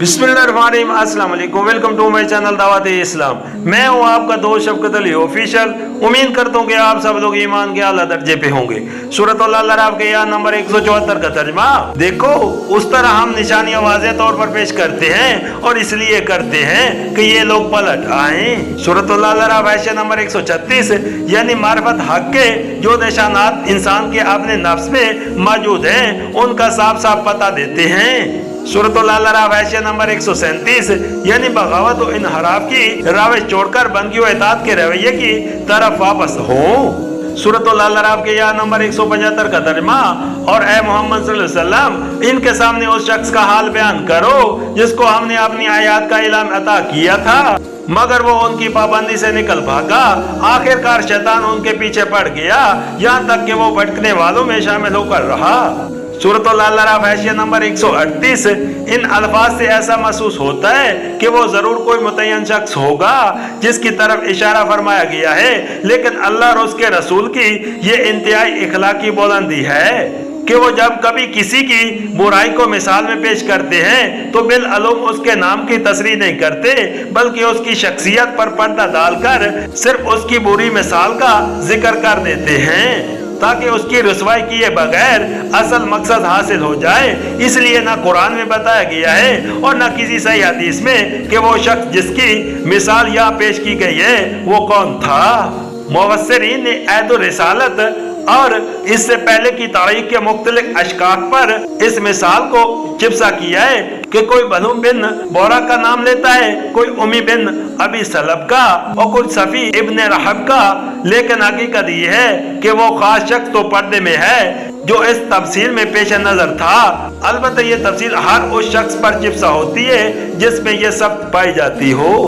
बिस्मिल्लाहिर्रहमानिर्रहीम, अस्सलाम वालेकुम, वेलकम टू माय चैनल दावत इस्लाम। मैं हूँ आपका दोस्त शफकत अली ऑफिशियल। उम्मीद करता हूँ कि आप सब लोग ईमान के आला दर्जे पे होंगे। सूरत अल-अराफ के आयत नंबर 174 का तर्जुमा देखो, उस तरह हम निशानियां वाज़ेह तौर पर पेश करते हैं और इसलिए करते हैं कि ये लोग पलट आए। सूरत अल-अराफ आयत नंबर 136 यानी मारिफत हक के जो निशानात इंसान के अपने नफ्स में मौजूद हैं उनका साफ साफ पता देते हैं। सूरत अल-अराफ आयत नंबर 137 यानी बगावत और इनहराफ की राविश छोड़कर बंदगी और इताअत के रवैये की तरफ वापस हो। सूरत अल-अराफ के या नंबर 175 का तर्जुमा और ए मोहम्मद सल्लल्लाहु अलैहि वसल्लम इनके सामने उस शख्स का हाल बयान करो जिसको हमने अपनी आयत का इल्म अता किया था मगर वो उनकी पाबंदी से निकल भागा। आखिरकार शैतान उनके पीछे पड़ गया यहाँ तक कि वो भटकने वालों में शामिल होकर रहा। सूरत अल-अराफ आयत नंबर 138 इन अल्फाज से ऐसा महसूस होता है कि वो जरूर कोई मुतय्यन शख्स होगा जिसकी तरफ इशारा फरमाया गया है, लेकिन अल्लाह और उसके रसूल की ये इंतहाई इखलाकी बुलंदी है कि वो जब कभी किसी की बुराई को मिसाल में पेश करते हैं तो बिलअलुम उसके नाम की तस्रीह नहीं करते बल्कि उसकी शख्सियत पर पर्दा डालकर सिर्फ उसकी बुरी मिसाल का जिक्र कर देते हैं ताकि उसकी रुसवाई किए बगैर असल मकसद हासिल हो जाए। इसलिए ना कुरान में बताया गया है और ना किसी सही हदीस में कि वो शख्स जिसकी मिसाल यहाँ पेश की गई है वो कौन था। मुफस्सिरीन ने ऐद रिसालत और इससे पहले की तारीख के मुख्तलिफ अशकाक पर इस मिसाल को चिप्सा किया है कि कोई बनु बिन बोरा का नाम लेता है, कोई उमी बिन अबी सलब का और कुछ सफी इब्ने रहब का, लेकिन हकीकत ये है कि वो खास शख्स तो पर्दे में है जो इस तफसील में पेश नजर था। अलबत्ता ये तफसील हर उस शख्स पर चिप्सा होती है जिसमें ये सब पाई जाती हो।